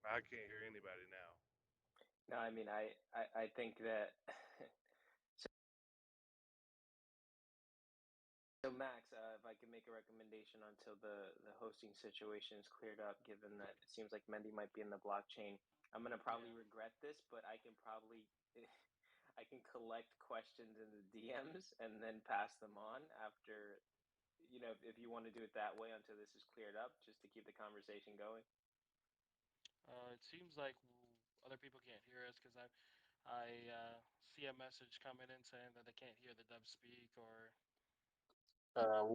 I can't hear anybody now. No, I mean, I think that. So Max, if I could make a recommendation until the hosting situation is cleared up, given that it seems like Mendy might be in the blockchain, I'm gonna probably Yeah. regret this, but I can probably I can collect questions in the DMs and then pass them on after, if you want to do it that way until this is cleared up, just to keep the conversation going. It seems like other people can't hear us because I see a message coming in saying that they can't hear the dev speak or Uh,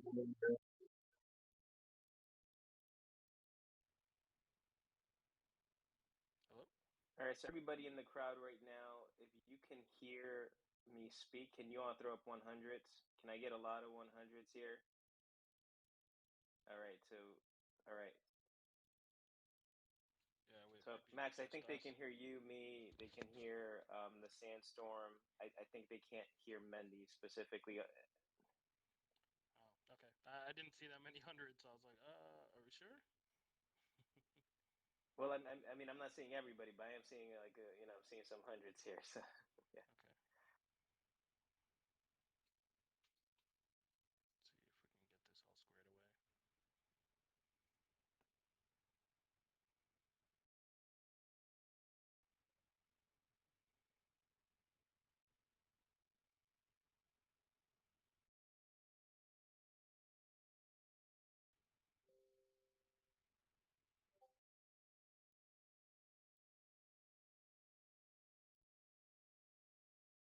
hello. All right, so everybody in the crowd right now, if you can hear me speak, can you all throw up 100s? Can I get a lot of 100s here? All right, all right. Yeah, it So might be Max, I just think they us. can hear you, me. They can hear the sandstorm. I think they can't hear Mendy specifically. Oh, okay. I didn't see that many hundreds. So I was like, are we sure? Well, I mean, I'm not seeing everybody, but I am seeing I'm seeing some hundreds here. So yeah. Okay. Let's see if we can get this all squared away.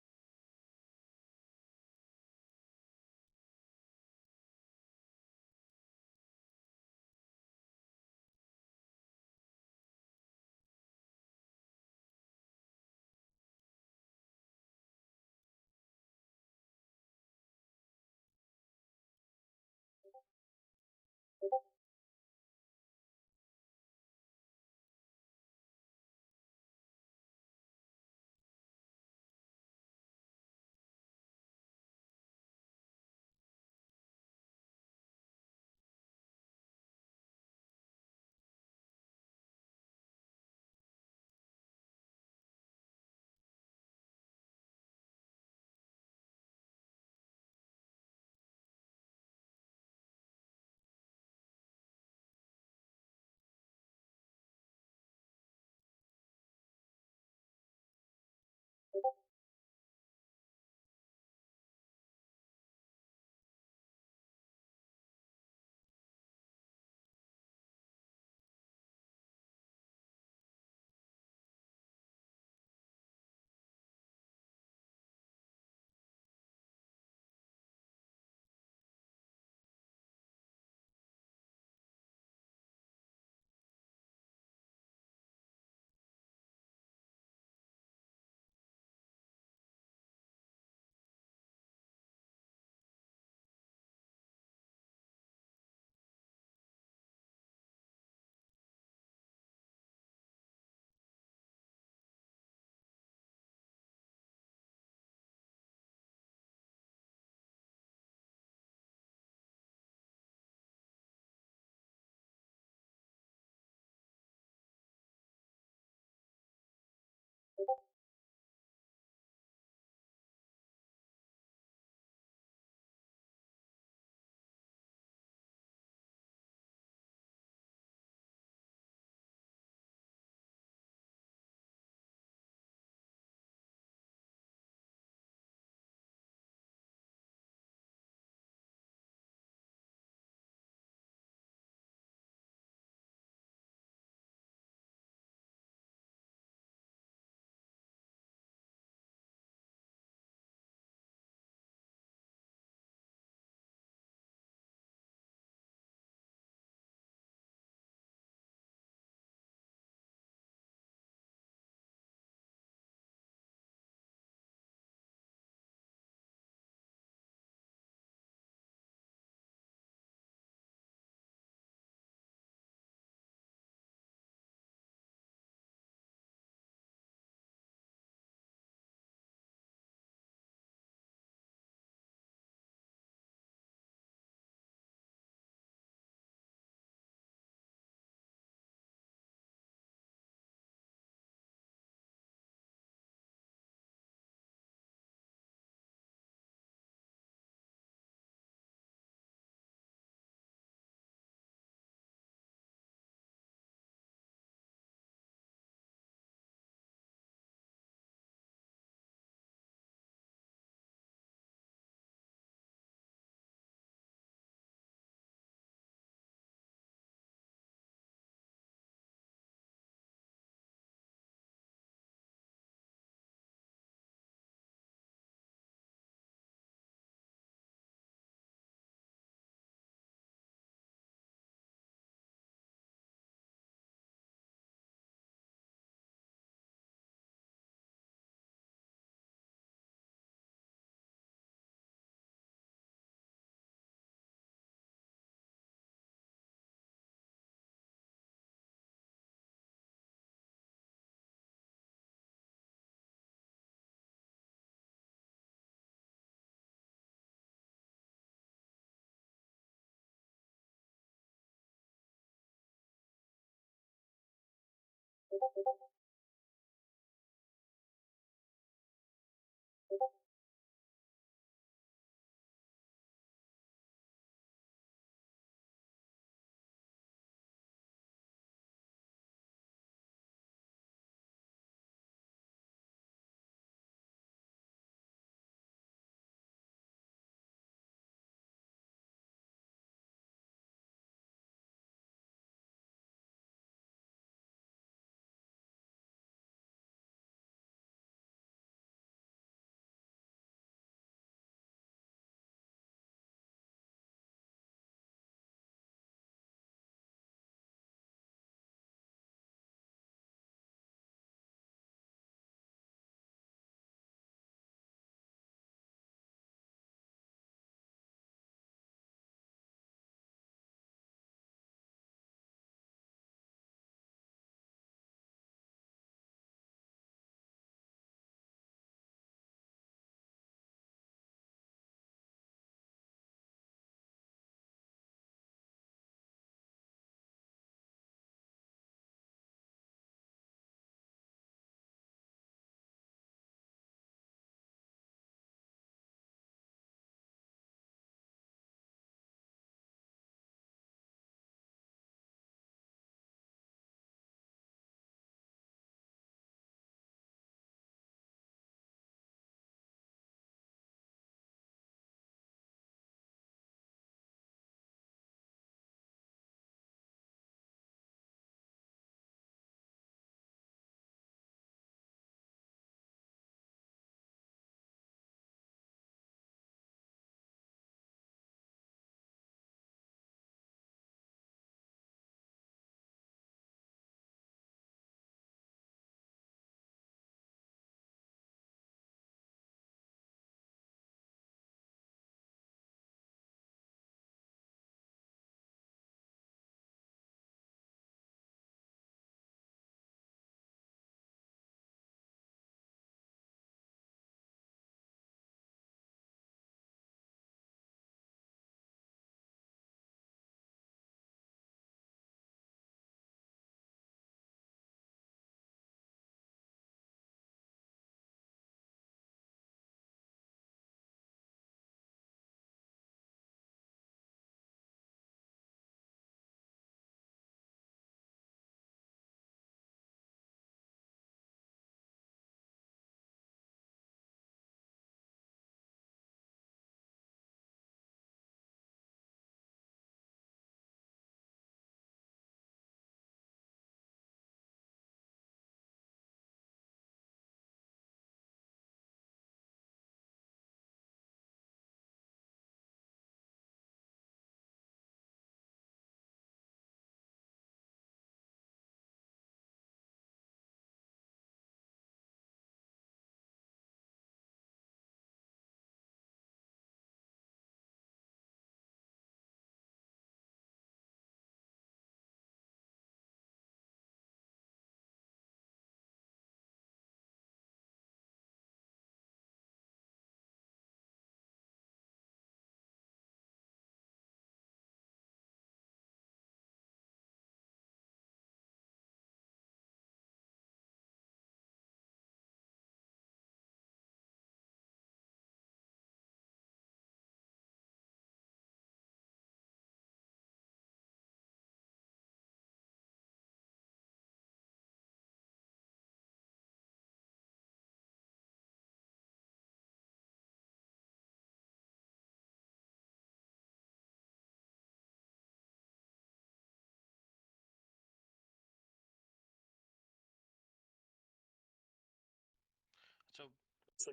So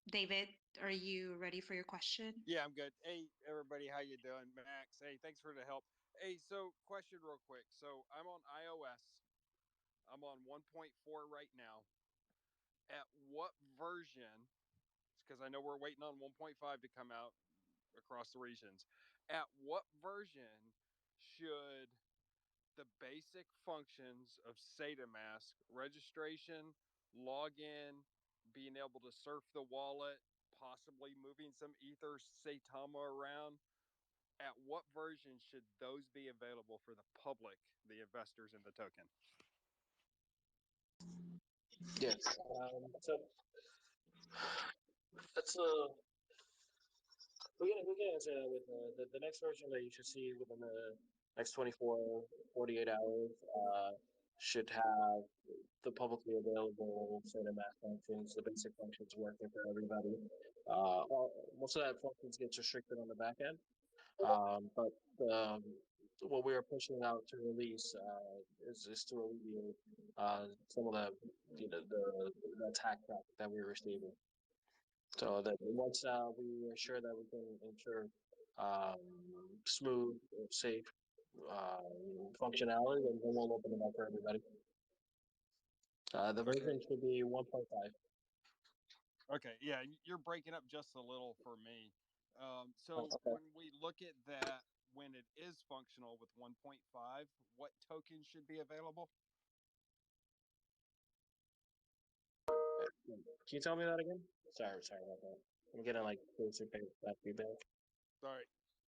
David, are you ready for your question? Yeah, I'm good. Hey, everybody, how you doing? Max. Hey, thanks for the help. Hey, so question real quick. So I'm on iOS. I'm on 1.4 right now. At what version? Because I know we're waiting on 1.5 to come out across the regions. At what version should the basic functions of Saitamask, registration, login, being able to surf the wallet, possibly moving some Ether Saitama around, at what version should those be available for the public, the investors in the token? Yes. So that's we get into with the next version that you should see within the next 24, 48 hours should have the publicly available set of math functions, the basic functions working for everybody. Most of that functions gets restricted on the back end. But what we are pushing out to release is to alleviate some of the the attack traffic that we're receiving. So that once we are sure that we can ensure um, smooth, safe functionality, then we'll open it up for everybody. The version should be 1.5. Okay, yeah, you're breaking up just a little for me. So Okay. when we look at that, when it is functional with 1.5, what tokens should be available? Can you tell me that again? Sorry about that. I'm getting like basic feedback. Sorry,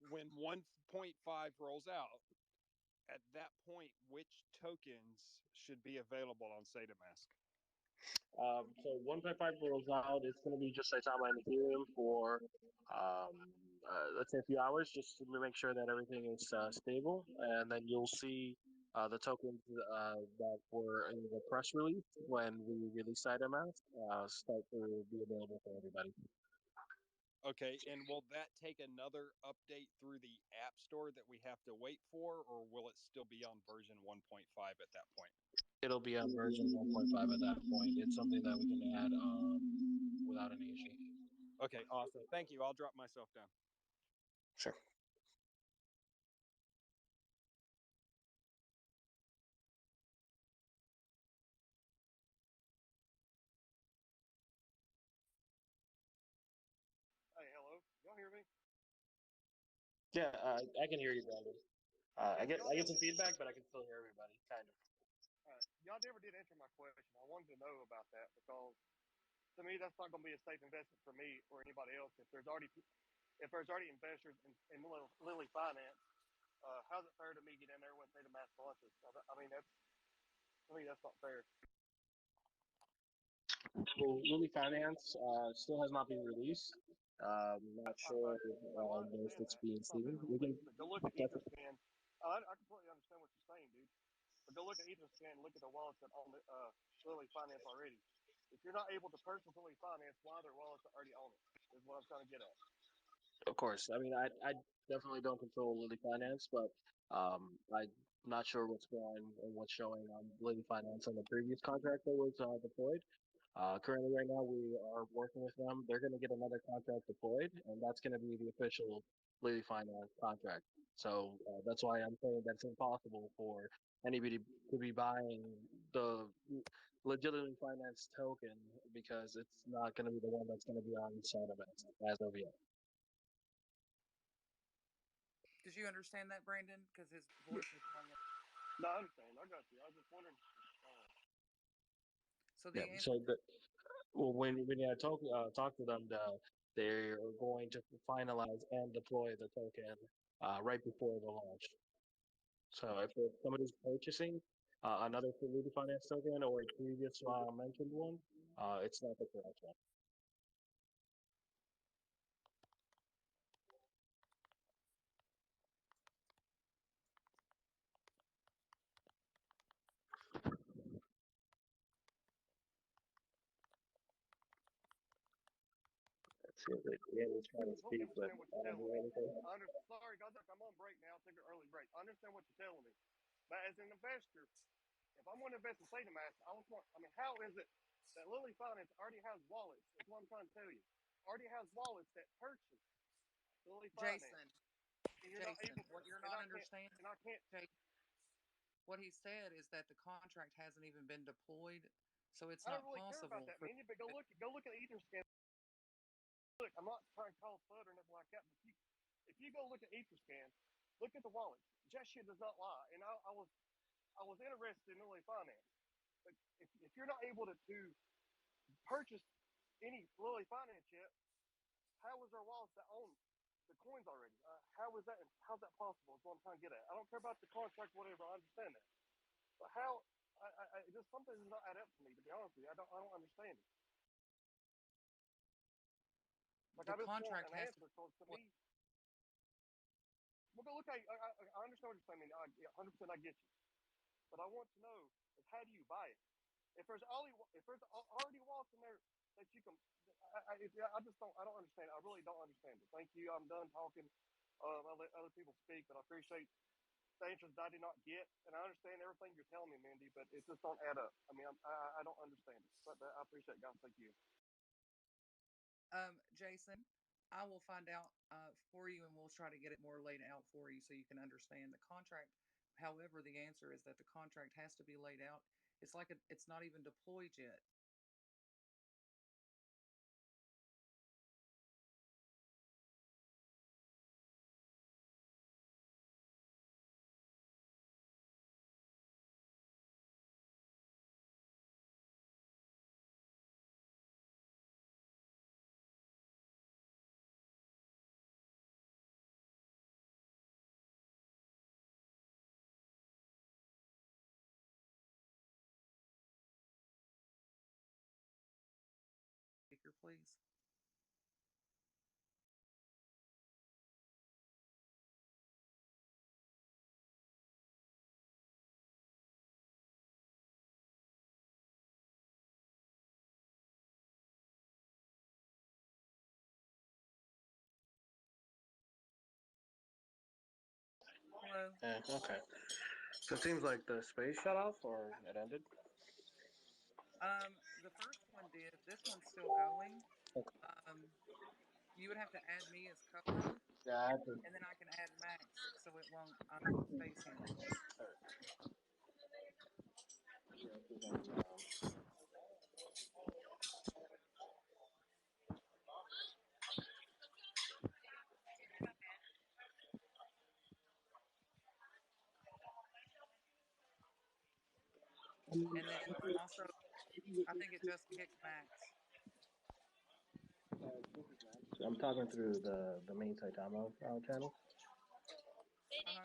when 1.5 rolls out, at that point, which tokens should be available on Saitamask? So 1.5 rolls out. It's going to be just Saitama and Ethereum for let's say a few hours, just to make sure that everything is stable, and then you'll see the tokens that were in the press release when we release Saitamask start to be available for everybody. Okay, and will that take another update through the App Store that we have to wait for, or will it still be on version 1.5 at that point? It'll be on version 1.5 at that point. It's something that we can add without any issue. Okay, awesome. Thank you. I'll drop myself down. Sure. Hey, hello. Y'all hear me? Yeah, I can hear you, Brandon. I Okay, get some feedback, but I can still hear everybody, kind of. y'all never did answer my question. I wanted to know about that because to me that's not going to be a safe investment for me or anybody else. If there's already investors in Lily Finance, how's it fair to me get in there when Data Mass launches? I mean that's to me that's not fair. So Lily Finance still has not been released. Not sure if it's being It's not seen. been We can released, but go look at definitely. EtherScan. I completely understand what you're saying, dude. But go look at EtherScan and look at the wallets that own Lily Finance already. If you're not able to purchase Lily Finance, why are their wallets already own it? Is what I'm trying to get at. Of course. I mean, I definitely don't control Lily Finance, but I'm not sure what's going and what's showing on Lily Finance on the previous contract that was deployed. Currently, right now, we are working with them. They're going to get another contract deployed, and that's going to be the official Lily Finance contract. So that's why I'm saying that it's impossible for anybody to be buying the legitimate finance token because it's not going to be the one that's going to be on Saitamask as of yet. Did you understand that, Brandon? Because his voice is going. No, I understand. I got you. I was just wondering. So the Yeah. answer. So well, when I talk to them, they're going to finalize and deploy the token right before the launch. So if somebody's purchasing another Fluidity Finance token or a previous mentioned one, it's not the correct one. Seems like Danny's trying to Look, speak, but understand what I you're don't telling hear me. anything. Sorry, guys. Look, I'm on break now. Take an early break. I understand what you're telling me. But as an investor, if I'm going to invest in Saitamask, I just want. I mean, how is it that Lily Finance already has wallets? That's what I'm trying to tell you. Already has wallets that purchase Lily Finance, Jason, and you're not Jason, able to, what you're not understanding, and I can't. Jason, what he said is that the contract hasn't even been deployed, so it's I don't not really care about possible that, for. man. But go look at Etherscan. Look, I'm not trying to call FUD or nothing like that. But if you go look at Etherscan, look at the wallets. That shit does not lie. And I was interested in Lily Finance. But if you're not able to purchase any Lily Finance yet, how is there wallets that own the coins already? How is that? How's that possible? Is what I'm trying to get at. I don't care about the contract, whatever. I understand that, but how? Just something does not add up to me. To be honest with you, I don't understand it. Like The I just want contract an has to answer because to be. me, well, but look, I understand what you're saying. I mean, 100% I get you, but I want to know is how do you buy it? If there's already wallets in there that you can, I just don't. I don't understand. I really don't understand it. Thank you. I'm done talking. I'll let other people speak, but I appreciate the answers that I did not get, and I understand everything you're telling me, Mindy, but it just don't add up. I mean, I don't understand it, but I appreciate it, guys. Thank you. Jason, I will find out for you, and we'll try to get it more laid out for you so you can understand the contract. However, the answer is that the contract has to be laid out. It's like it's not even deployed yet. Speaker, please. Hello. Yeah, okay. So it seems like the space shut off or it ended. The first one did. This one's still going. Okay. You would have to add me as co-host, Yeah, I had to. and then I can add Max so it won't face him. And then also, I think it just kicked Max. So I'm talking through the main Saitama channel. Uh huh.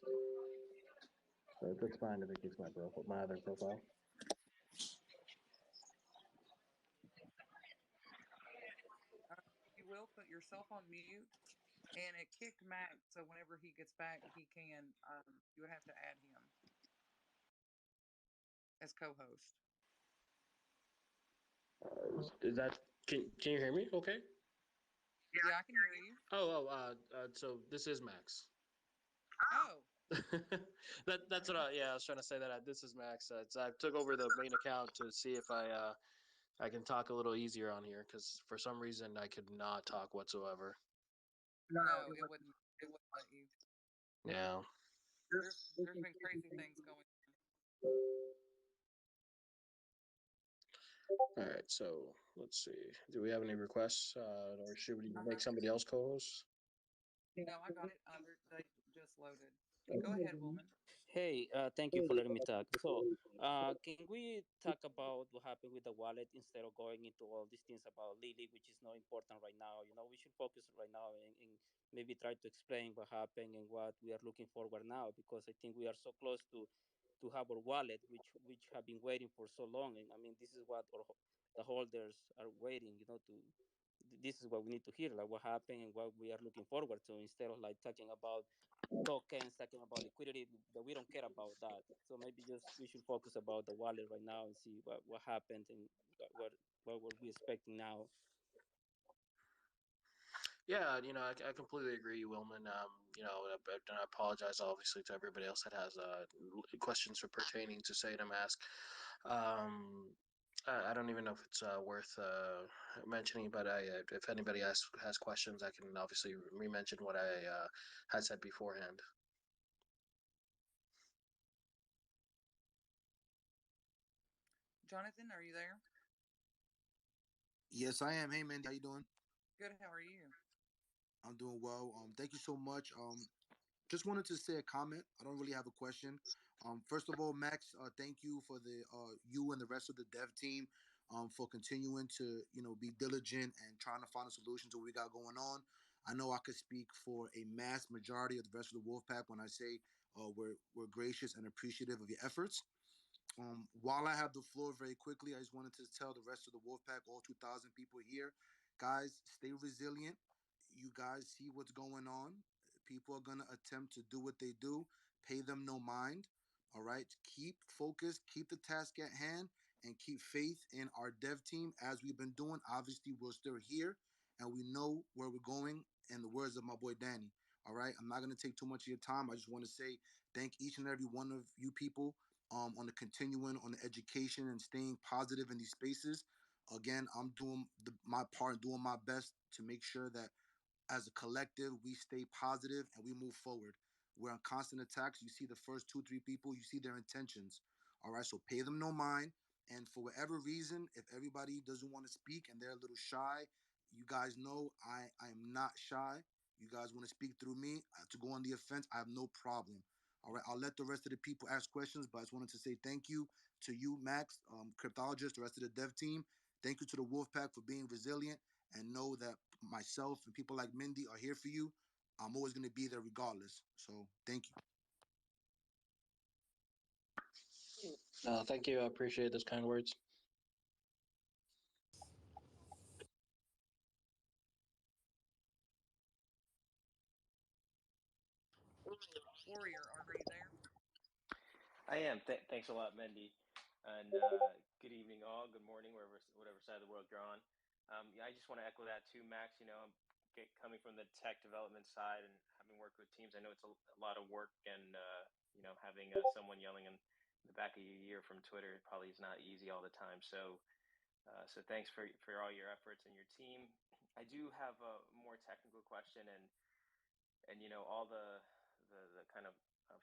So So it's fine if it keeps my other profile. uh, you will put yourself on mute, and it kicked Max. So whenever he gets back, he can. You would have to add him as co-host. Is that can you hear me? Okay. Yeah, I can hear you. So this is Max. Oh, That's what I was trying to say that this is Max. I took over the main account to see if I can talk a little easier on here because for some reason I could not talk whatsoever. no, it wouldn't let you. Yeah. There's been crazy things going on. All right. So let's see. Do we have any requests, or should we Uh make huh. somebody else co-host? No, I got it. They just loaded. Go ahead, Woman. Hey, thank you for letting me talk. So, can we talk about what happened with the wallet instead of going into all these things about Lily, which is not important right now? You know, we should focus right now and maybe try to explain what happened and what we are looking forward now, because I think we are so close to have our wallet, which have been waiting for so long. And I mean, this is what the holders are waiting. You know, to this is what we need to hear, like what happened and what we are looking forward to, instead of like talking about tokens, talking about liquidity that we don't care about that. So maybe just we should focus about the wallet right now and see what happened and what were we expecting now. Yeah, I completely agree, Wilman. And I apologize obviously to everybody else that has questions for pertaining to Saitamask. I don't even know if it's worth mentioning, but if anybody has questions, I can obviously re-mention what I had said beforehand. Jonathan, are you there? Yes, I am. Hey, Mandy, how you doing? Good. How are you? I'm doing well. Thank you so much. Just wanted to say a comment. I don't really have a question. First of all, Max, thank you for the you and the rest of the dev team, for continuing to be diligent and trying to find a solution to what we got going on. I know I could speak for a mass majority of the rest of the Wolfpack when I say we're gracious and appreciative of your efforts. While I have the floor very quickly, I just wanted to tell the rest of the Wolfpack, all 2,000 people here, guys, stay resilient. You guys see what's going on. People are going to attempt to do what they do. Pay them no mind. All right. Keep focused, keep the task at hand, and keep faith in our dev team as we've been doing. Obviously, we're still here and we know where we're going. In the words of my boy Danny. All right. I'm not going to take too much of your time. I just want to say thank each and every one of you people, on the continuing on the education and staying positive in these spaces. Again, I'm doing my part, doing my best to make sure that as a collective, we stay positive and we move forward. We're on constant attacks. You see the first two, three people, you see their intentions. All right, so pay them no mind. And for whatever reason, if everybody doesn't want to speak and they're a little shy, you guys know I am not shy. You guys want to speak through me to go on the offense, I have no problem. All right, I'll let the rest of the people ask questions, but I just wanted to say thank you to you, Max, cryptologist, the rest of the dev team. Thank you to the Wolfpack for being resilient, and know that myself and people like Mindy are here for you. I'm always going to be there regardless. So thank you. Thank you. I appreciate those kind words. Warrior, are you there? I am. Thanks a lot, Mendy, and good evening, all. Good morning, whatever side of the world you're on. Yeah, I just want to echo that too, Max. I'm coming from the tech development side and having worked with teams. I know it's a lot of work, and having someone yelling in the back of your ear from Twitter probably is not easy all the time. So thanks for all your efforts and your team. I do have a more technical question, and all the kind of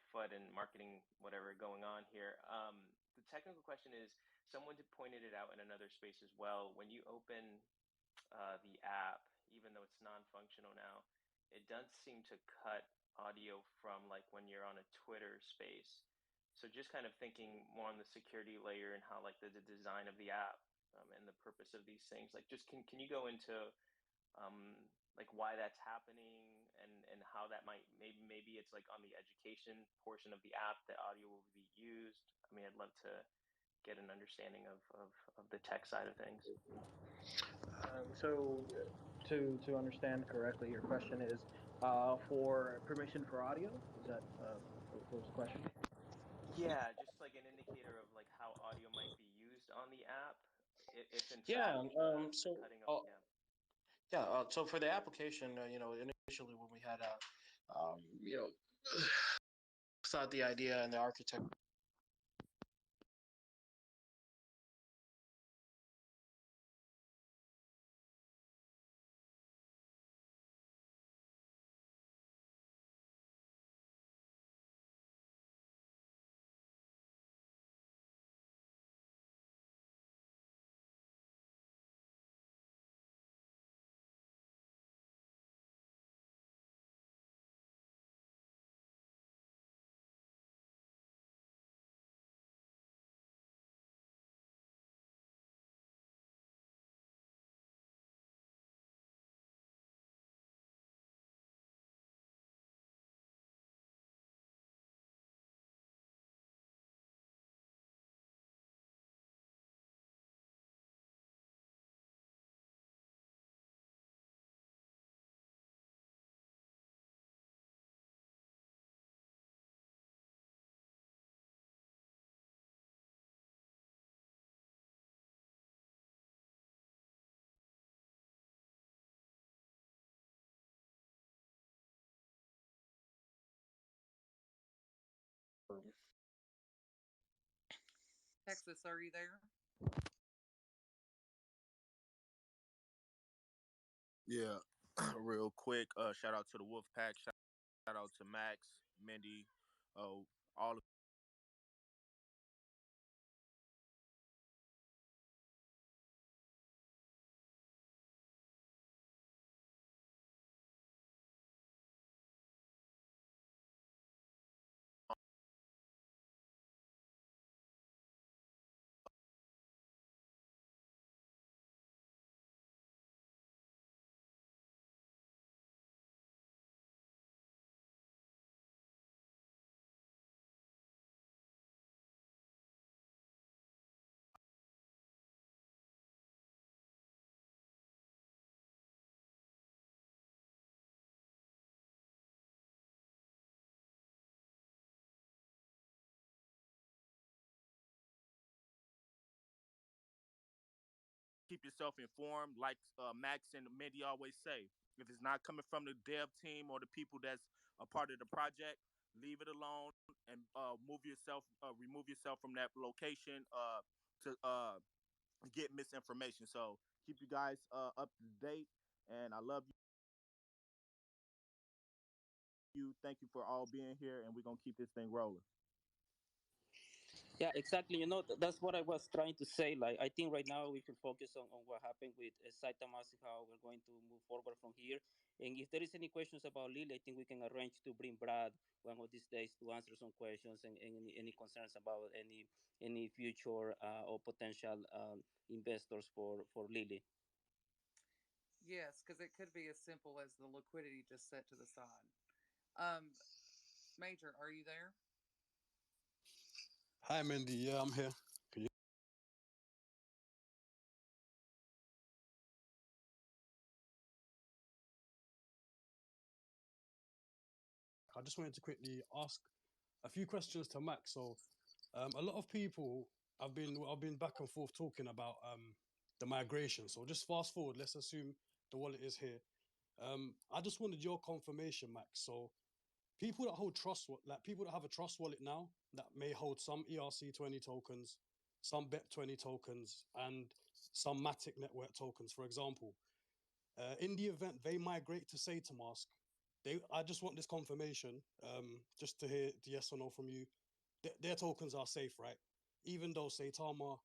FUD and marketing whatever going on here. The technical question is, someone pointed it out in another space as well. When you open the app, even though it's non-functional now, it does seem to cut audio from like when you're on a Twitter space. So just kind of thinking more on the security layer and how like the design of the app, and the purpose of these things. Like, just can you go into um, like why that's happening, and how that might, maybe it's like on the education portion of the app that audio will be used. I mean, I'd love to get an understanding of the tech side of things. So, to understand correctly, your question is for permission for audio. Is that what was the question? Yeah, just like an indicator of like how audio might be used on the app, if in Yeah. fact So, cutting off. Yeah. yeah. So for the application, initially when we had um, you know, thought the idea and the architect Texas, are you there? Yeah, real quick. Shout out to the Wolf Pack. Shout out to Max, Mindy, all of keep yourself informed. Like Max and Mindy always say, if it's not coming from the dev team or the people that's a part of the project, leave it alone and remove yourself from that location to get misinformation. So keep you guys up to date, and I love you. Thank you for all being here, and we're gonna keep this thing rolling. Yeah, exactly. That's what I was trying to say. Like, I think right now we should focus on what happened with Saitamask and how we're going to move forward from here. And if there is any questions about Lily, I think we can arrange to bring Brad one of these days to answer some questions and any concerns about any future or potential investors for Lily. Yes, because it could be as simple as the liquidity just set to the side. Um, Major, are you there? Hi, Mindy. Yeah, I'm here. Can you- I just wanted to quickly ask a few questions to Max. So, a lot of people I've been back and forth talking about the migration. So just fast forward. Let's assume the wallet is here. I just wanted your confirmation, Max. So people that hold like people that have a trust wallet now that may hold some ERC20 tokens, some BEP20 tokens, and some Matic network tokens, for example. In the event they migrate to Saitamask, I just want this confirmation, just to hear the yes or no from you. Their tokens are safe, right? Even though Saitama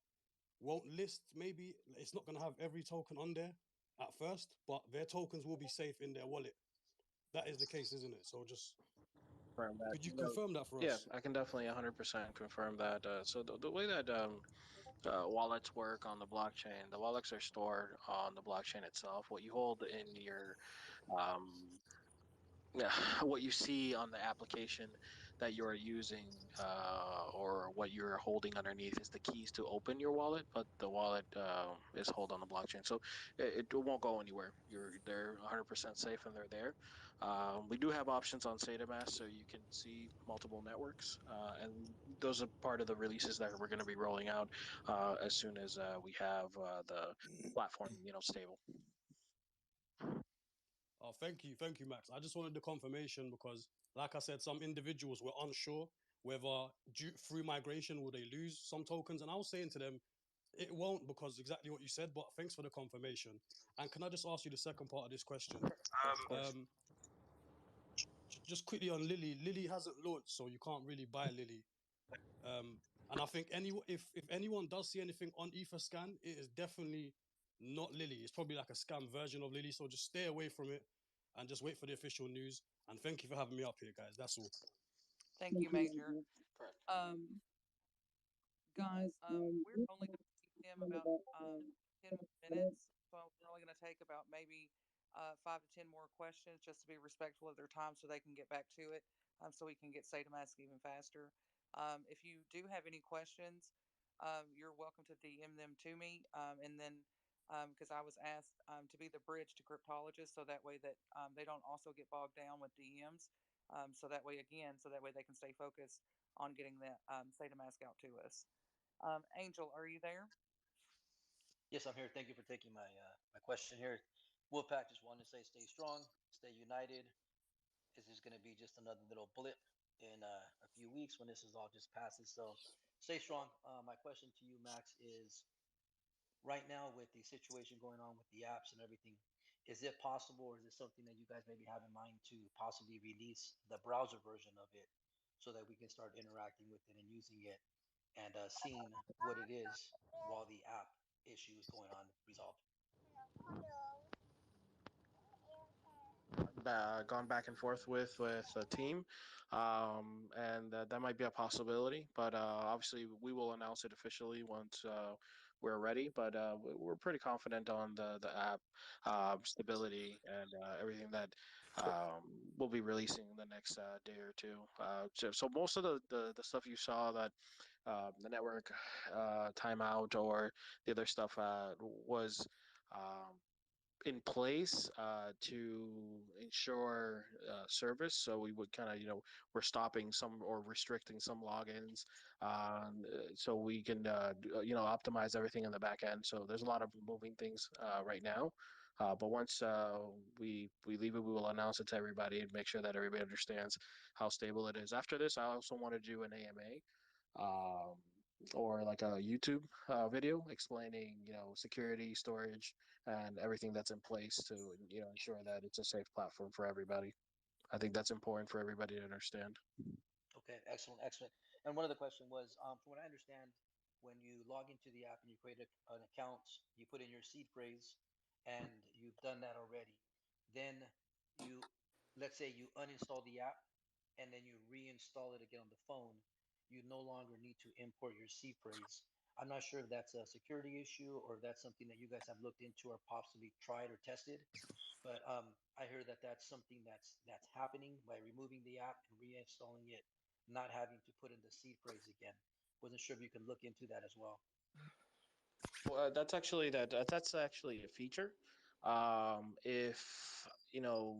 won't list, maybe it's not going to have every token on there at first, but their tokens will be safe in their wallet. That is the case, isn't it? So just Confirm that. could you confirm that for Yeah, us? I can definitely 100% confirm that. So the way that wallets work on the blockchain, the wallets are stored on the blockchain itself. What you hold in your um, yeah, what you see on the application that you're using or what you're holding underneath is the keys to open your wallet, but the wallet is held on the blockchain, so it won't go anywhere. They're 100% safe and they're there. We do have options on SataMask, so you can see multiple networks, and those are part of the releases that we're going to be rolling out as soon as we have the platform, stable. Oh, thank you, Max. I just wanted the confirmation because, like I said, some individuals were unsure whether through migration will they lose some tokens, and I was saying to them, it won't because exactly what you said. But thanks for the confirmation. And can I just ask you the second part of this question? Of course. Um, just quickly on Lily. Lily hasn't launched, so you can't really buy Lily. Um, and I think if anyone does see anything on EtherScan, it is definitely not Lily. It's probably like a scam version of Lily. So just stay away from it and just wait for the official news. And thank you for having me up here, guys. That's all. Thank you, Major. Um, Guys, we're only going to keep him about 10 more minutes. So we're only going to take about maybe 5 to 10 more questions just to be respectful of their time so they can get back to it, so we can get Sadamask even faster. If you do have any questions, you're welcome to DM them to me. And then, because I was asked to be the bridge to cryptologists, so that way that they don't also get bogged down with DMs. So that way they can stay focused on getting that Sadamask out to us. Angel, are you there? Yes, I'm here. Thank you for taking my question here. Wolfpack just wanted to say stay strong, stay united. This is going to be just another little blip in a few weeks when this is all just passes. So stay strong. My question to you, Max, is right now with the situation going on with the apps and everything, is it possible or is it something that you guys maybe have in mind to possibly release the browser version of it so that we can start interacting with it and using it and seeing what it is while the app issue is going on resolved? Gone back and forth with a team, and that might be a possibility. But obviously, we will announce it officially once we're ready. But we're pretty confident on the app stability and everything that um, we'll be releasing in the next day or two. So most of the stuff you saw that the network timeout or the other stuff was. Um, in place to ensure service. So we would kind of, we're stopping some or restricting some logins so we can, optimize everything in the back end. So there's a lot of moving things right now. But once we leave it, we will announce it to everybody and make sure that everybody understands how stable it is. After this, I also want to do an AMA. Or like a YouTube video explaining, security, storage, and everything that's in place to, ensure that it's a safe platform for everybody. I think that's important for everybody to understand. Okay, excellent, excellent. And one other question was, from what I understand, when you log into the app and you create an account, you put in your seed phrase, and you've done that already. Then you, let's say you uninstall the app, and then you reinstall it again on the phone. You no longer need to import your seed phrase. I'm not sure if that's a security issue or if that's something that you guys have looked into or possibly tried or tested. But I heard that that's something that's happening by removing the app and reinstalling it, not having to put in the seed phrase again. Wasn't sure if you could look into that as well. Well, that's actually a feature. If you know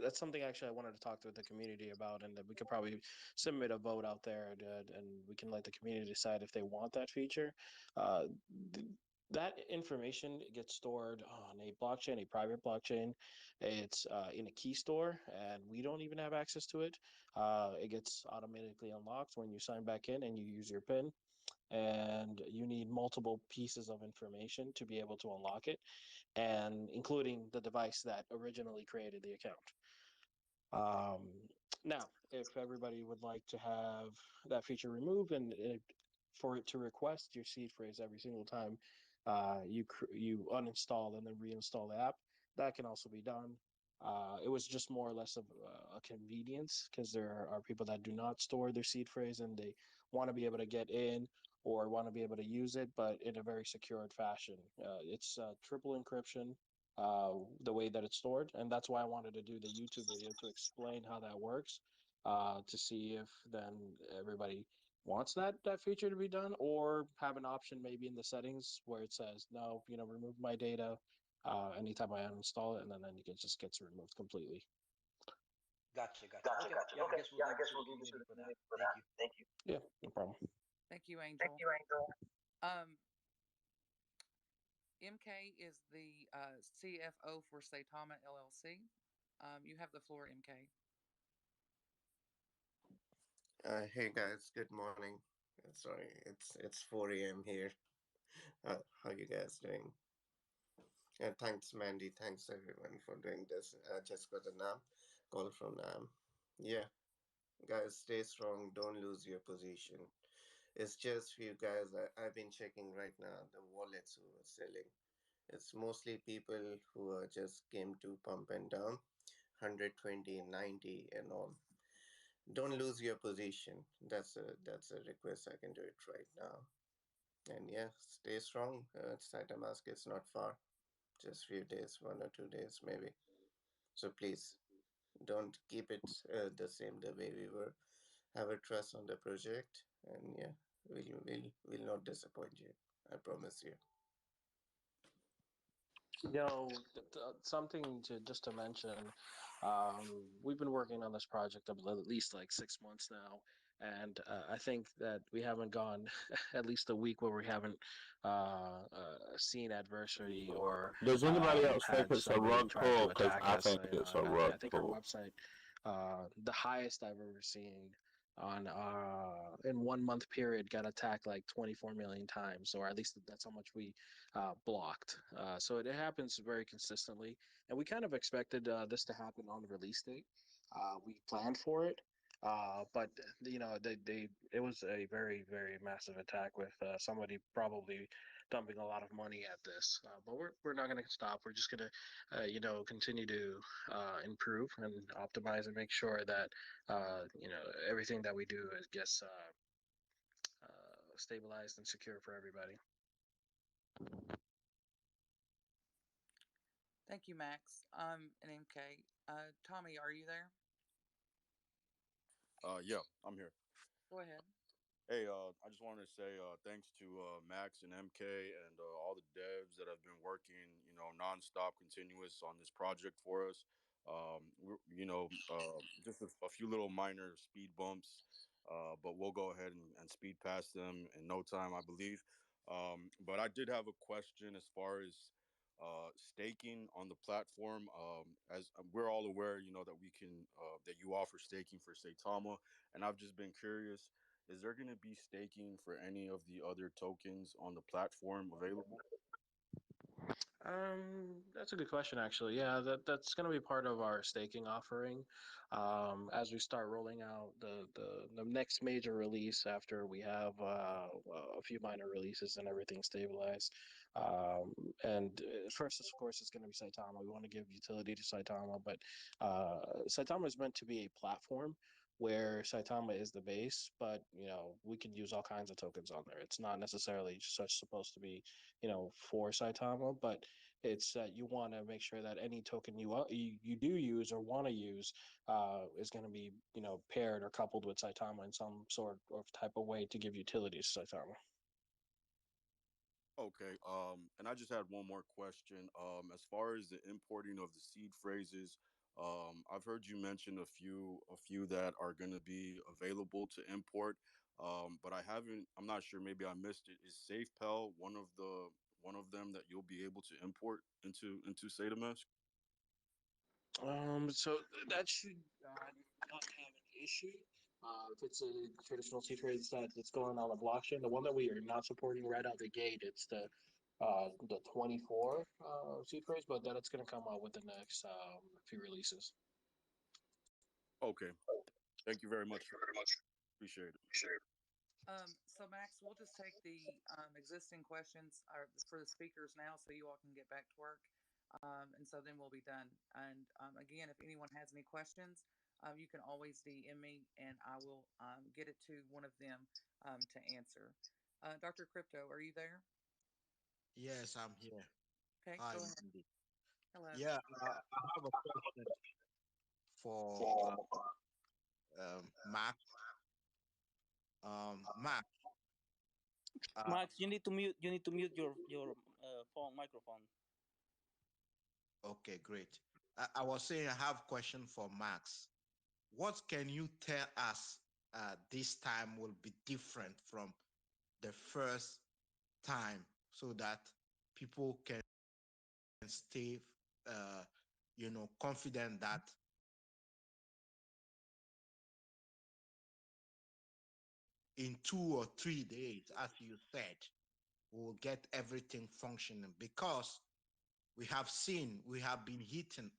that's something actually I wanted to talk to the community about, and that we could probably submit a vote out there, and we can let the community decide if they want that feature. Uh, th- that information gets stored on a blockchain, a private blockchain. It's in a key store, and we don't even have access to it. It gets automatically unlocked when you sign back in and you use your PIN, and you need multiple pieces of information to be able to unlock it, and including the device that originally created the account. Um, Now, if everybody would like to have that feature removed and for it to request your seed phrase every single time you uninstall and then reinstall the app, that can also be done. It was just more or less of a convenience because there are people that do not store their seed phrase and they want to be able to get in or want to be able to use it, but in a very secured fashion. It's triple encryption, uh, the way that it's stored. And that's why I wanted to do the YouTube video to explain how that works, to see if then everybody wants that feature to be done, or have an option maybe in the settings where it says no, remove my data anytime I uninstall it, and then it just gets removed completely. Gotcha, gotcha. Okay, yeah, I guess we'll leave it to the community for that. Thank you. Yeah, no problem. Thank you, Angel. Um, MK is the CFO for Saitama LLC. You have the floor, MK. Hey guys, good morning. Sorry, it's 4 a.m. here. How you guys doing? And thanks, Mandy. Thanks everyone for doing this. I just got a call from Nam. Yeah, guys, stay strong. Don't lose your position. It's just for you guys. I've been checking right now the wallets who are selling. It's mostly people who are just came to pump and down, 120, 90, and all. Don't lose your position. That's a request. I can do it right now. And yeah, stay strong. Saitamask is not far, just few days, 1 or 2 days maybe. So please don't keep it the same the way we were. Have a trust on the project, and yeah, will not disappoint you. I promise you. Something to just to mention, we've been working on this project at least like 6 months now, and I think that we haven't gone at least a week where we haven't seen adversity or Does anybody else think had it's a somebody rug trying to pull? Because attack I us. think it's a rug I think our pull. website The highest I've ever seen on in 1 month period got attacked like 24 million times, or at least that's how much we blocked. So it happens very consistently, and we kind of expected this to happen on the release date. We planned for it, but they it was a very massive attack with somebody probably dumping a lot of money at this. But we're not going to stop. We're just going to continue to improve and optimize and make sure that everything that we do is gets stabilized and secure for everybody. Thank you, Max. And MK. Tommy, are you there? Yeah, I'm here. Go ahead. Hey, I just wanted to say thanks to Max and MK and all the devs that have been working, nonstop, continuous on this project for us. Just a few little minor speed bumps, but we'll go ahead and speed past them in no time, I believe. But I did have a question as far as staking on the platform. As we're all aware, that we can that you offer staking for Saitama, and I've just been curious, is there going to be staking for any of the other tokens on the platform available? That's a good question, actually. Yeah, that's going to be part of our staking offering as we start rolling out the next major release after we have a few minor releases and everything stabilized. And first, of course, it's going to be Saitama. We want to give utility to Saitama, but Saitama is meant to be a platform where Saitama is the base, but we can use all kinds of tokens on there. It's not necessarily just supposed to be for Saitama, but it's that you want to make sure that any token you do use or want to use is going to be paired or coupled with Saitama in some sort of type of way to give utilities to Saitama. Okay. And I just had one more question. As far as the importing of the seed phrases, I've heard you mention a few that are going to be available to import. But I haven't. I'm not sure. Maybe I missed it. Is SafePel one of them that you'll be able to import into SataMask? So that should not have an issue. If it's a traditional seed phrase that's going on the blockchain, the one that we are not supporting right out the gate, it's the 24 seed phrase, but then it's going to come out with the next few releases. Okay. Thank you very much. Appreciate it. So Max, we'll just take the existing questions for the speakers now, so you all can get back to work, and so then we'll be done. And again, if anyone has any questions, you can always DM me, and I will get it to one of them to answer. Dr. Crypto, are you there? Yes, I'm here. Okay, Hi, go ahead. Mandy. Hello. Yeah, I have a question for Max. Max. Uh, Max, you need to mute. You need to mute your phone microphone. okay, great. I was saying I have a question for Max. What can you tell us this time will be different from the first time so that people can stay, confident that in 2 or 3 days, as you said, we'll get everything functioning because we have been hitting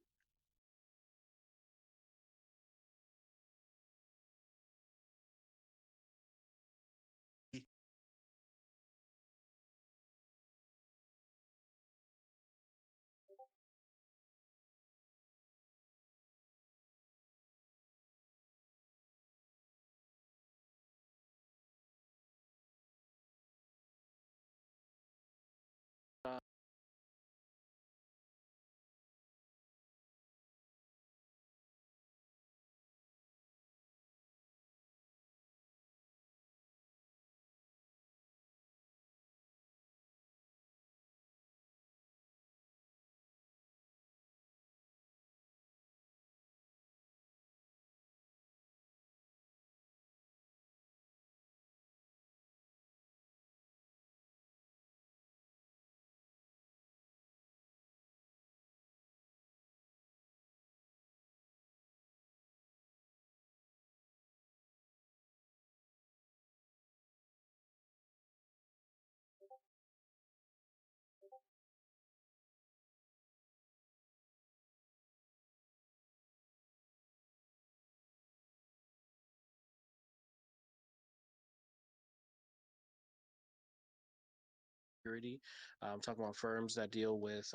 security. I'm talking about firms that deal with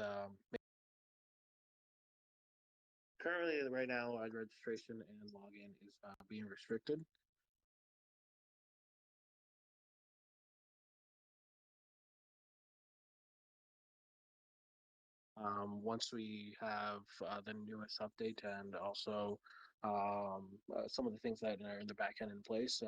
currently right now registration and login is being restricted. Once we have the newest update and also some of the things that are in the back end in place.